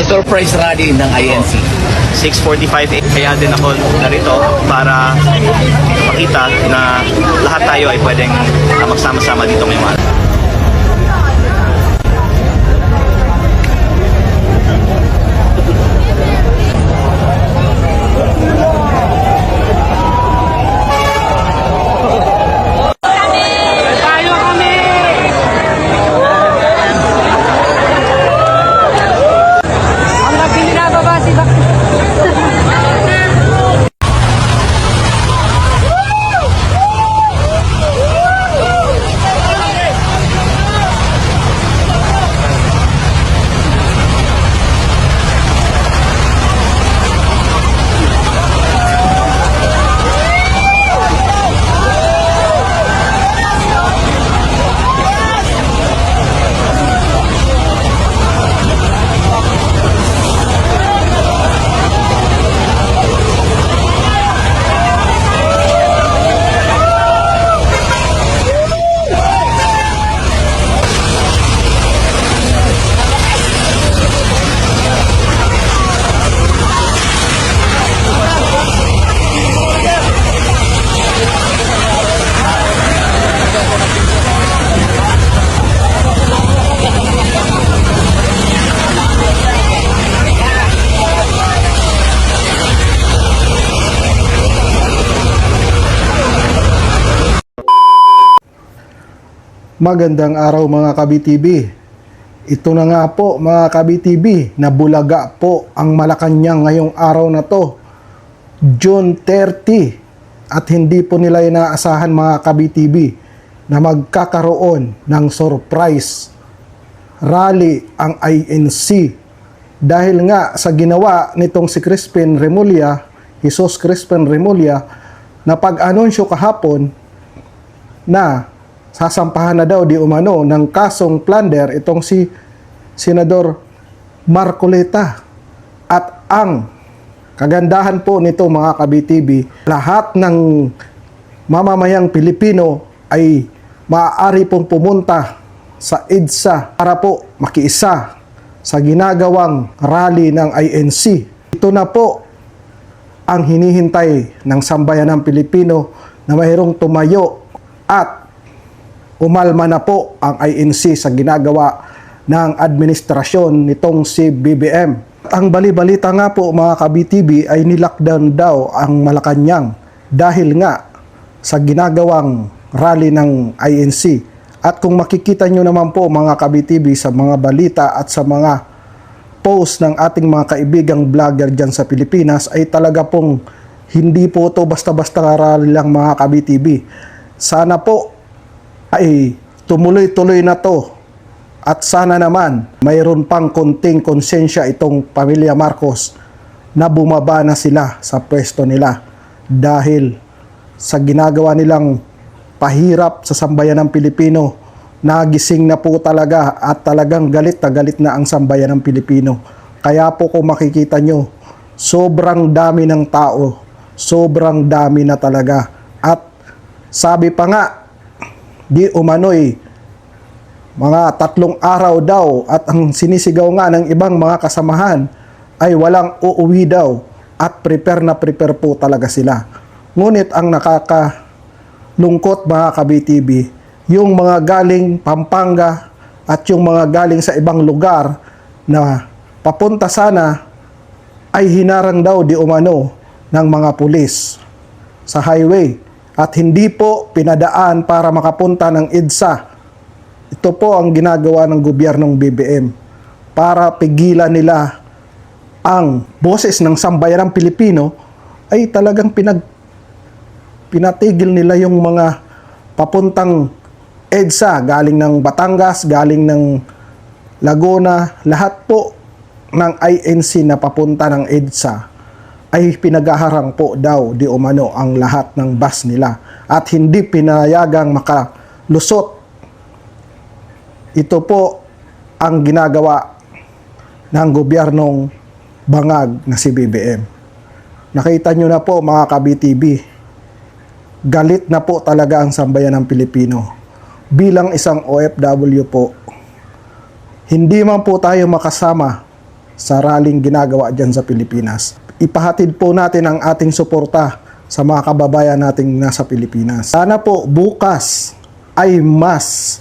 surprise rally ng INC. 6:45 kaya din ako narito para makita na lahat tayo ay pwedeng magsama-sama dito ngayong araw. Magandang araw mga Kabi-TV. Ito na nga po mga Kabi-TV, nabulaga po ang Malacanang ngayong araw na to, June 30. At hindi po nila inaasahan mga Kabi-TV na magkakaroon ng surprise rally ang INC. Dahil nga sa ginawa nitong si Crispin Remulla, Jesus Crispin Remulla, na pag-anunsyo kahapon na sasampahan na daw di umano ng kasong plunder itong si Senador Marcoleta. At ang kagandahan po nito mga Kabi-TV, lahat ng mamamayang Pilipino ay maaari pong pumunta sa EDSA para po makiisa sa ginagawang rally ng INC. Ito na po ang hinihintay ng sambayanang Pilipino na mayroong tumayo at umalma na po ang INC sa ginagawa ng administrasyon nitong si BBM. Ang bali-balita nga po mga Kabi-TV ay nilockdown daw ang Malacanang dahil nga sa ginagawang rally ng INC. At kung makikita nyo naman po mga Kabi-TV sa mga balita at sa mga post ng ating mga kaibigang vlogger dyan sa Pilipinas, ay talaga pong hindi po ito basta-basta rally lang mga Kabi-TV. Sana po ay tumuloy-tuloy na to at sana naman mayroon pang konting konsensya itong pamilya Marcos na bumaba na sila sa pwesto nila dahil sa ginagawa nilang pahirap sa sambayanang Pilipino. Nagising na po talaga at talagang galit na ang sambayanang Pilipino. Kaya po kung makikita nyo, sobrang dami ng tao, sobrang dami na talaga. At sabi pa nga, di umano'y mga 3 araw daw at ang sinisigaw nga ng ibang mga kasamahan ay walang uuwi daw at prepare na prepare po talaga sila. Ngunit ang nakakalungkot mga Kabi-TV, yung mga galing Pampanga at yung mga galing sa ibang lugar na papunta sana ay hinarang daw di umano ng mga pulis sa highway at hindi po pinadaan para makapunta ng EDSA. Ito po ang ginagawa ng gobyernong BBM para pigilan nila ang boses ng sambayanang Pilipino ay talagang pinatigil nila yung mga papuntang EDSA galing ng Batangas, galing ng Laguna, lahat po ng INC na papunta ng EDSA ay pinagaharang po daw di umano ang lahat ng bus nila at hindi pinayagang makalusot. Ito po ang ginagawa ng gobyernong bangag na si BBM. Nakita nyo na po mga Kabi-TV, galit na po talaga ang sambayanang Pilipino. Bilang isang OFW po, hindi man po tayo makasama sa rallying ginagawa dyan sa Pilipinas. Ipahatid po natin ang ating suporta sa mga kababayan nating nasa Pilipinas. Sana po bukas ay mas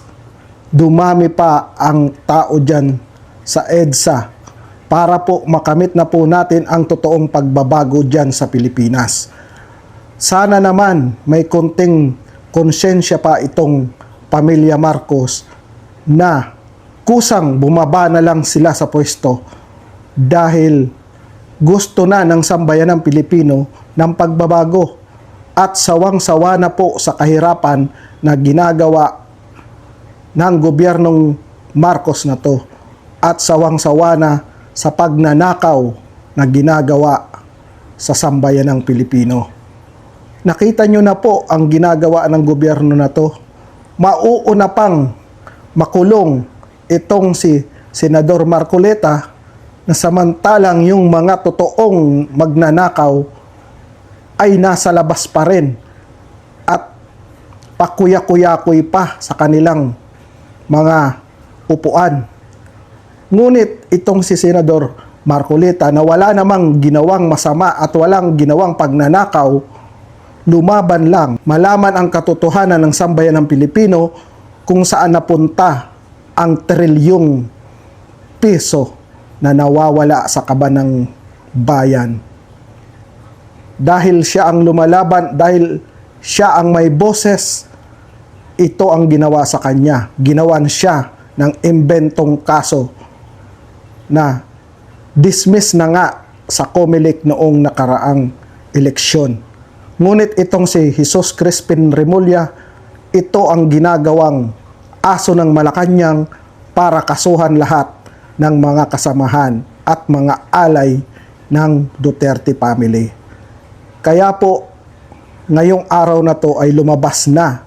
dumami pa ang tao dyan sa EDSA para po makamit na po natin ang totoong pagbabago dyan sa Pilipinas. Sana naman may konting konsensya pa itong pamilya Marcos na kusang bumaba na lang sila sa pwesto dahil gusto na ng sambayanang Pilipino ng pagbabago at sawang-sawa na po sa kahirapan na ginagawa ng gobyernong Marcos na to at sawang-sawa na sa pagnanakaw na ginagawa sa sambayanang Pilipino. Nakita nyo na po ang ginagawa ng gobyerno na to. Mauuna pang makulong itong si Senador Marcoleta na samantalang yung mga totoong magnanakaw ay nasa labas pa rin at pakuya-kuyakoy pa sa kanilang mga upuan. Ngunit itong si Senador Marcoleta na wala namang ginawang masama at walang ginawang pagnanakaw, lumaban lang, malaman ang katotohanan ng sambayan ng Pilipino kung saan napunta ang trilyong piso na nawawala sa kaban ng bayan. Dahil siya ang lumalaban, dahil siya ang may boses, ito ang ginawa sa kanya. Ginawan siya ng imbentong kaso na dismiss na nga sa COMELEC noong nakaraang eleksyon. Ngunit itong si Jesus Crispin Remulla, ito ang ginagawang aso ng Malacanang para kasuhan lahat ng mga kasamahan at mga alay ng Duterte family. Kaya po, ngayong araw na to ay lumabas na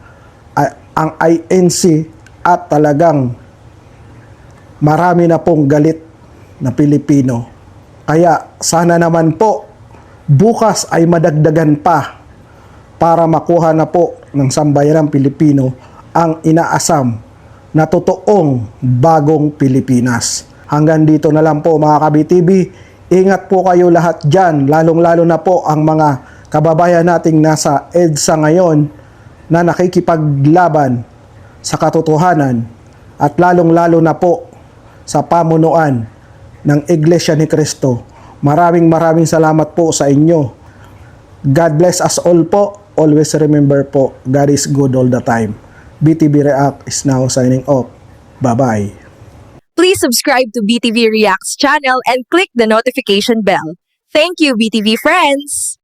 ang INC at talagang marami na pong galit na Pilipino. Kaya sana naman po bukas ay madagdagan pa para makuha na po ng sambayanang Pilipino ang inaasam na totoong bagong Pilipinas. Hanggang dito na lang po mga ka-BTV. Ingat po kayo lahat dyan, lalong-lalo na po ang mga kababayan nating nasa EDSA ngayon na nakikipaglaban sa katotohanan at lalong-lalo na po sa pamunuan ng Iglesia ni Cristo. Maraming salamat po sa inyo. God bless us all po. Always remember po, God is good all the time. BTV React is now signing off. Bye-bye. Please subscribe to BTV Reacts channel and click the notification bell. Thank you, BTV friends!